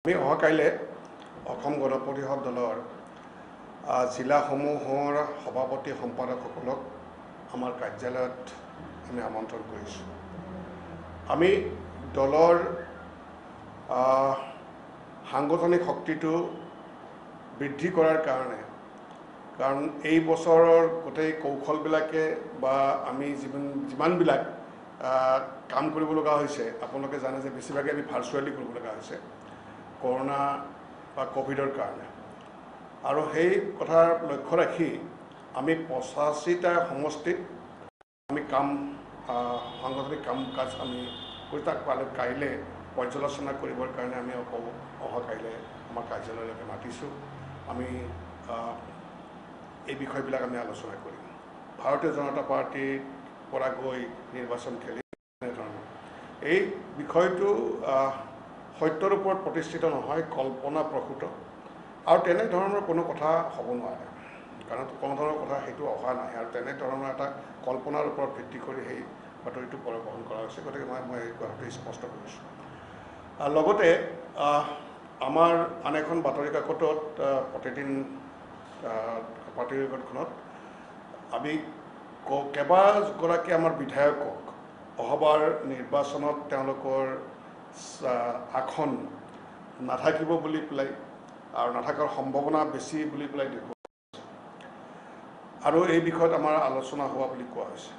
আমি অহাকাইলৈ অসম গণ পৰিষদ দলৰ জিলাসমূহৰ সভাপতি সম্পাদকসকলক আমাৰ কাৰ্যালয়ত আমি আমন্ত্ৰণ কৰিছোঁ। আমি দলৰ সাংগঠনিক শক্তিটো বৃদ্ধি কৰাৰ কাৰণে, কাৰণ এই বছৰৰ গোটেই কৌশলবিলাকে বা আমি যিমানবিলাক কাম কৰিব লগা হৈছে, আপোনালোকে জানে যে বেছিভাগে আমি ভাৰ্চুৱেলি কৰিব লগা হৈছে কৰোনা বা কোভিডৰ কাৰণে। আৰু সেই কথাৰ লক্ষ্য ৰাখি আমি 85টা সমষ্টিত আমি সাংগঠনিক কাম কাজ আমি কৰি তাক কাইলৈ পৰ্যালোচনা কৰিবৰ কাৰণে আমি অহা কাইলৈ আমাৰ কাৰ্যালয়লৈকে মাতিছোঁ। আমি এই বিষয়বিলাক আমি আলোচনা কৰিম। ভাৰতীয় জনতা পাৰ্টিৰ পৰা গৈ নিৰ্বাচন খেলি এনেধৰণৰ এই বিষয়টো সত্যৰ ওপৰত প্ৰতিষ্ঠিত নহয়, কল্পনা প্ৰসূত আৰু তেনেধৰণৰ কোনো কথা হ'ব নোৱাৰে, কাৰণ কোনো ধৰণৰ কথা সেইটো অহা নাই আৰু তেনেধৰণৰ এটা কল্পনাৰ ওপৰত ভিত্তি কৰি সেই বাতৰিটো পৰিবহণ কৰা হৈছে। গতিকে মই এই কথাটো স্পষ্ট কৰিছোঁ। লগতে আমাৰ আন এখন বাতৰি কাকতত প্ৰতিদিন বাতৰি কাকতখনত আমি কেইবাগৰাকী আমাৰ বিধায়কক অহাবাৰ নিৰ্বাচনত তেওঁলোকৰ আসন নাথাকিব বুলি পেলাই আৰু নাথাকাৰ সম্ভাৱনা বেছি বুলি পেলাই দেখুওৱা হৈছে আৰু এই বিষয়ত আমাৰ আলোচনা হোৱা বুলি কোৱা হৈছে।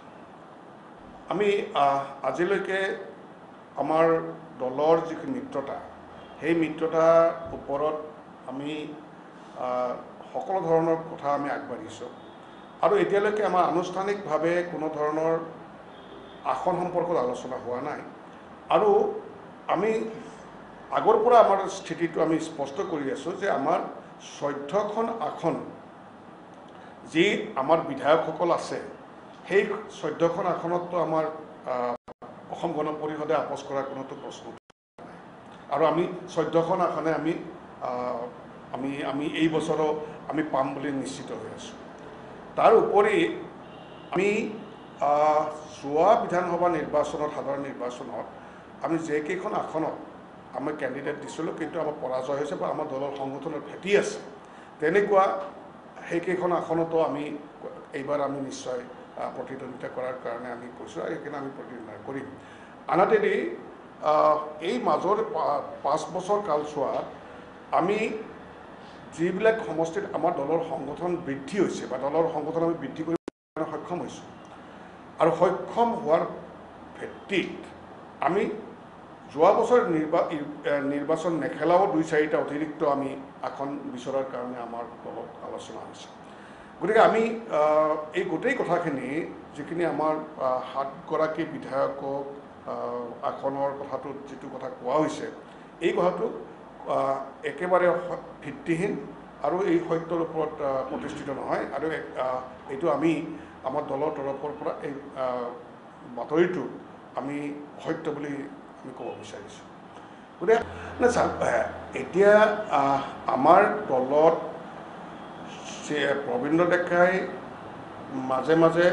আমি আজিলৈকে আমাৰ দলৰ যিখিনি মিত্ৰতা, সেই মিত্ৰতাৰ ওপৰত আমি সকলো ধৰণৰ কথা আমি আগবাঢ়িছোঁ আৰু এতিয়ালৈকে আমাৰ আনুষ্ঠানিকভাৱে কোনো ধৰণৰ আসন সম্পৰ্কত আলোচনা হোৱা নাই। আৰু আমি আগৰ পৰা আমাৰ স্থিতিটো আমি স্পষ্ট কৰি আছোঁ যে আমাৰ 14খন আসন যি আমাৰ বিধায়কসকল আছে, সেই 14খন আসনততো আমাৰ অসম গণ পৰিষদে আপোচ কৰাৰ কোনোতো প্ৰশ্ন নাই আৰু আমি 14খন আসনে আমি এই বছৰো আমি পাম বুলি নিশ্চিত হৈ আছোঁ। তাৰ উপৰি আমি যোৱা বিধানসভা নিৰ্বাচনত, সাধাৰণ নিৰ্বাচনত আমি যেইকেইখন আসনত আমি কেণ্ডিডেট দিছিলোঁ কিন্তু আমাৰ পৰাজয় হৈছে বা আমাৰ দলৰ সংগঠনৰ ভেটি আছে, তেনেকুৱা সেইকেইখন আসনতো আমি এইবাৰ আমি নিশ্চয় প্ৰতিদ্বন্দ্বিতা কৰাৰ কাৰণে আমি কৈছোঁ আৰু সেইকাৰণে আমি প্ৰতিদ্বন্দ্বিতা কৰিম। আনহাতেদি এই মাজৰ 5 বছৰ কালছোৱাত আমি যিবিলাক সমষ্টিত আমাৰ দলৰ সংগঠন বৃদ্ধি হৈছে বা দলৰ সংগঠন আমি বৃদ্ধি কৰিবলৈ সক্ষম হৈছোঁ আৰু সক্ষম হোৱাৰ ভিত্তিত আমি যোৱা বছৰ নিৰ্বাচন নেখেলাও 2-4টা অতিৰিক্ত আমি আসন বিচৰাৰ কাৰণে আমাৰ দলত আলোচনা হৈছে। গতিকে আমি এই গোটেই কথাখিনি যিখিনি আমাৰ 7গৰাকী বিধায়কক আসনৰ কথাটোত যিটো কথা কোৱা হৈছে, এই কথাটো একেবাৰে ভিত্তিহীন আৰু এই সত্যৰ ওপৰত প্ৰতিষ্ঠিত নহয় আৰু এইটো আমি আমাৰ দলৰ তৰফৰ পৰা এই বাতৰিটো আমি সত্য বুলি আমি ক'ব বিচাৰিছোঁ। গতিকে এতিয়া আমাৰ দলত প্ৰবীন্দ্ৰ ডেকাই মাজে মাজে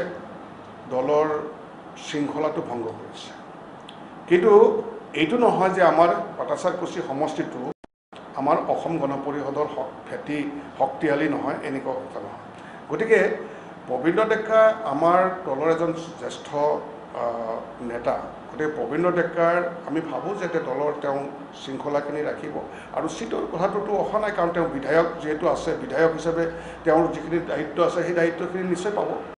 দলৰ শৃংখলাটো ভংগ কৰিছে, কিন্তু এইটো নহয় যে আমাৰ পাটাচাৰকুছি সমষ্টিটো আমাৰ অসম গণ পৰিষদৰ ভেটি শক্তিশালী নহয়, এনেকুৱা কথা নহয়। গতিকে প্ৰবীন্দ্ৰ ডেকা আমাৰ দলৰ এজন জ্যেষ্ঠ নেতা, গতিকে প্ৰবীন্দ্ৰ ডেকাৰ আমি ভাবোঁ যে দলৰ তেওঁ শৃংখলাখিনি ৰাখিব আৰু চিটৰ কথাটোতো অহা নাই, কাৰণ তেওঁ বিধায়ক যিহেতু আছে, বিধায়ক হিচাপে তেওঁৰ যিখিনি দায়িত্ব আছে সেই দায়িত্বখিনি নিশ্চয় পাব।